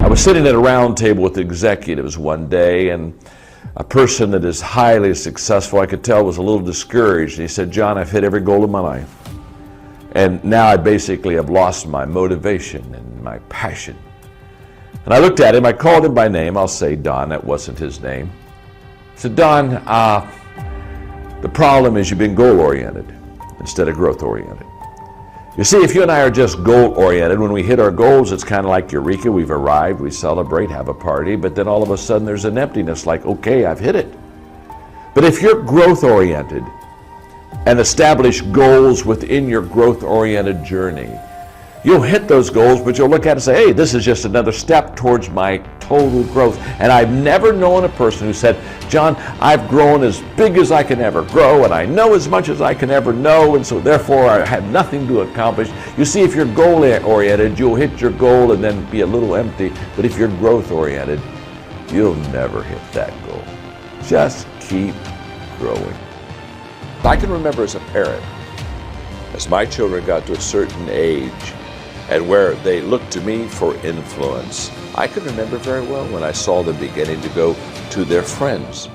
I was sitting at a round table with executives one day, and a person that is highly successful, I could tell, was a little discouraged. And he said, "John, I've hit every goal of my life. And now I basically have lost my motivation and my passion." And I looked at him, I called him by name. I'll say Don, that wasn't his name. I said, "Don, the problem is you've been goal-oriented instead of growth-oriented. You see, if you and I are just goal-oriented, when we hit our goals, it's kind of like eureka, we've arrived, we celebrate, have a party, but then all of a sudden there's an emptiness like, okay, I've hit it. But if you're growth-oriented and establish goals within your growth-oriented journey, you'll hit those goals, but you'll look at it and say, hey, this is just another step towards my total growth. And I've never known a person who said, John, I've grown as big as I can ever grow, and I know as much as I can ever know, and so therefore I have nothing to accomplish. You see, if you're goal-oriented, you'll hit your goal and then be a little empty. But if you're growth-oriented, you'll never hit that goal. Just keep growing. I can remember as a parent, as my children got to a certain age, and where they looked to me for influence, I can remember very well when I saw them beginning to go to their friends.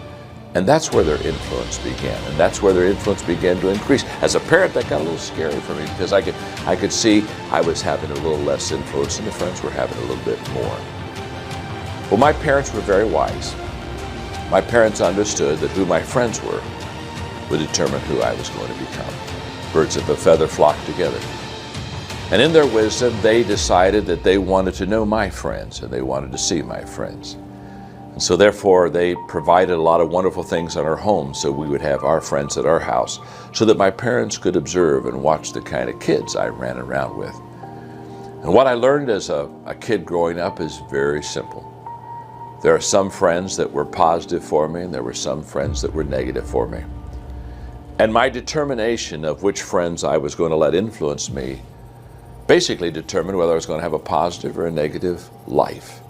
And that's where their influence began. And that's where their influence began to increase. As a parent, that got a little scary for me because I could see I was having a little less influence and the friends were having a little bit more. Well, my parents were very wise. My parents understood that who my friends were would determine who I was going to become. Birds of a feather flock together. And in their wisdom, they decided that they wanted to know my friends and they wanted to see my friends. And so therefore, they provided a lot of wonderful things in our home so we would have our friends at our house so that my parents could observe and watch the kind of kids I ran around with. And what I learned as a kid growing up is very simple. There are some friends that were positive for me and there were some friends that were negative for me. And my determination of which friends I was going to let influence me basically determined whether I was going to have a positive or a negative life.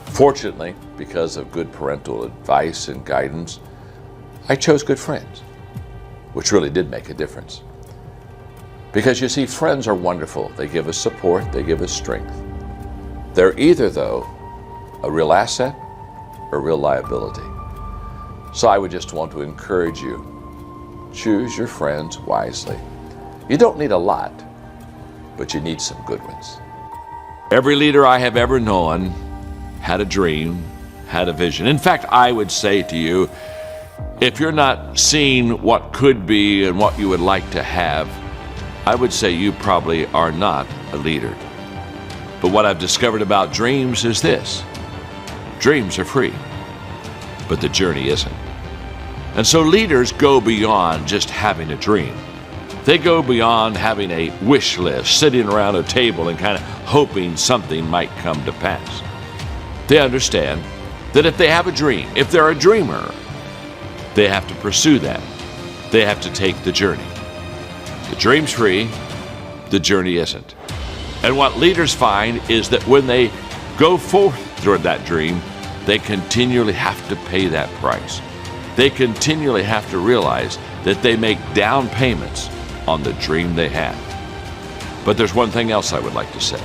Fortunately, because of good parental advice and guidance, I chose good friends, which really did make a difference. Because you see, friends are wonderful. They give us support, they give us strength. They're either, though, a real asset or a real liability. So I would just want to encourage you, choose your friends wisely. You don't need a lot, but you need some good ones. Every leader I have ever known had a dream, had a vision. In fact, I would say to you, if you're not seeing what could be and what you would like to have, I would say you probably are not a leader. But what I've discovered about dreams is this: dreams are free, but the journey isn't. And so leaders go beyond just having a dream. They go beyond having a wish list, sitting around a table and kind of hoping something might come to pass. They understand that if they have a dream, if they're a dreamer, they have to pursue that. They have to take the journey. The dream's free, the journey isn't. And what leaders find is that when they go forth toward that dream, they continually have to pay that price. They continually have to realize that they make down payments on the dream they have. But there's one thing else I would like to say.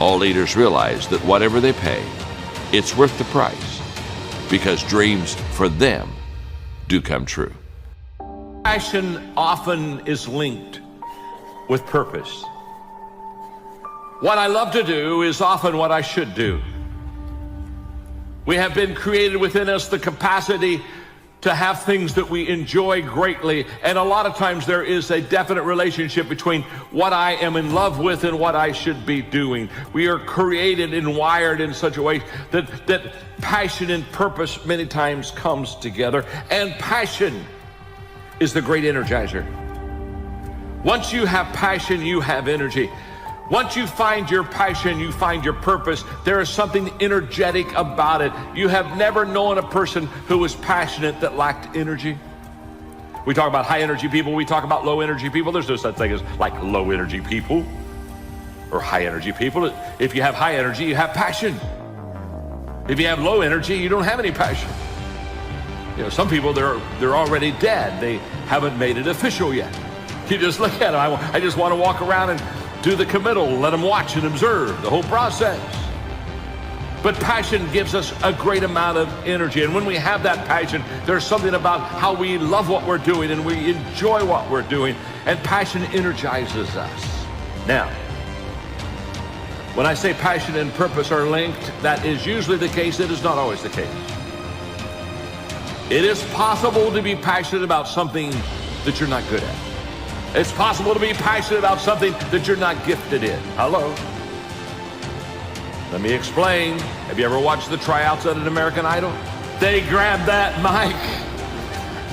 All leaders realize that whatever they pay, it's worth the price, because dreams for them do come true. Passion often is linked with purpose. What I love to do is often what I should do. We have been created within us the capacity to have things that we enjoy greatly. And a lot of times there is a definite relationship between what I am in love with and what I should be doing. We are created and wired in such a way that passion and purpose many times comes together. And passion is the great energizer. Once you have passion, you have energy. Once you find your passion, you find your purpose, there is something energetic about it. You have never known a person who was passionate that lacked energy. We talk about high energy people, we talk about low energy people. There's no such thing as like low energy people or high energy people. If you have high energy, you have passion. If you have low energy, you don't have any passion. You know, some people, they're already dead. They haven't made it official yet. You just look at them. I just want to walk around and do the committal, let them watch and observe the whole process. But passion gives us a great amount of energy. And when we have that passion, there's something about how we love what we're doing and we enjoy what we're doing. And passion energizes us. Now, when I say passion and purpose are linked, that is usually the case. It is not always the case. It is possible to be passionate about something that you're not good at. It's possible to be passionate about something that you're not gifted in. Hello? Let me explain. Have you ever watched the tryouts at an American Idol? They grab that mic.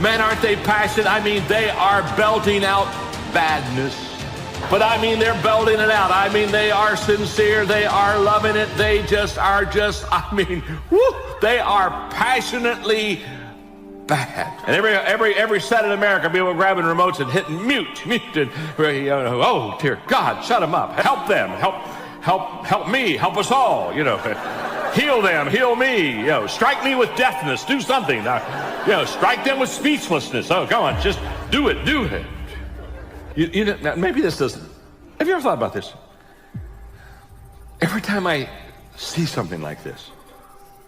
Man, aren't they passionate? I mean, they are belting out badness. But I mean, they're belting it out. I mean, they are sincere. They are loving it. They they are passionately bad. And every set in America, people grabbing remotes and hitting mute, and, oh, dear God, shut them up. Help them. Help me, help us all, heal them, heal me, strike me with deafness, do something, strike them with speechlessness. Oh, come on, just do it. Maybe this doesn't, have you ever thought about this? Every time I see something like this,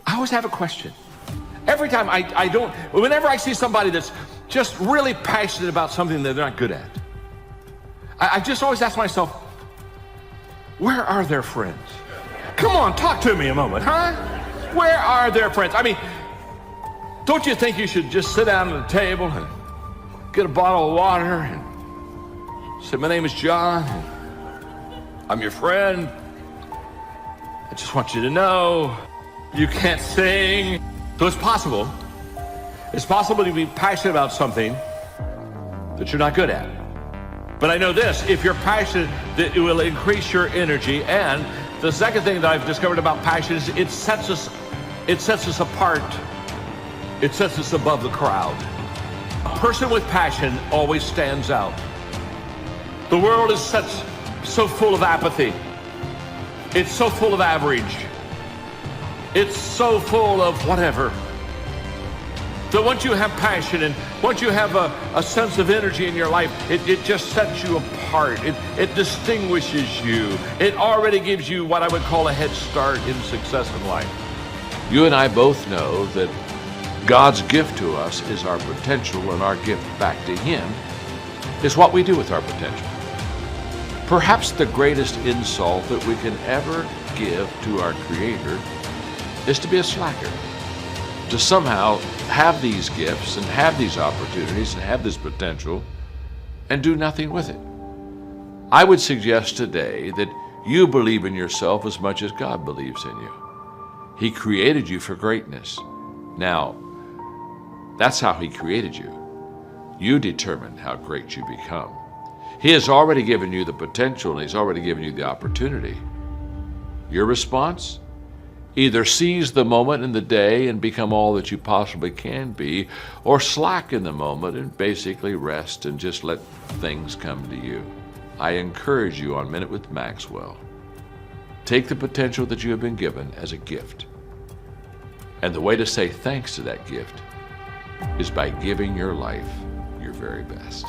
I always have a question. Every time whenever I see somebody that's just really passionate about something that they're not good at, I just always ask myself, where are their friends? Come on, talk to me a moment, huh? Where are their friends? I mean, don't you think you should just sit down at the table and get a bottle of water and say, my name is John, and I'm your friend. I just want you to know you can't sing. So it's possible to be passionate about something that you're not good at. But I know this, if you're passionate, that it will increase your energy. And the second thing that I've discovered about passion is it sets us apart. It sets us above the crowd. A person with passion always stands out. The world is so full of apathy. It's so full of average. It's so full of whatever. So once you have passion and once you have a sense of energy in your life, it just sets you apart. It distinguishes you. It already gives you what I would call a head start in success in life. You and I both know that God's gift to us is our potential, and our gift back to Him is what we do with our potential. Perhaps the greatest insult that we can ever give to our Creator is to be a slacker, to somehow have these gifts and have these opportunities and have this potential and do nothing with it. I would suggest today that you believe in yourself as much as God believes in you. He created you for greatness. Now, that's how He created you. You determine how great you become. He has already given you the potential, and He's already given you the opportunity. Your response? Either seize the moment in the day and become all that you possibly can be, or slack in the moment and basically rest and just let things come to you. I encourage you on Minute with Maxwell, take the potential that you have been given as a gift. And the way to say thanks to that gift is by giving your life your very best.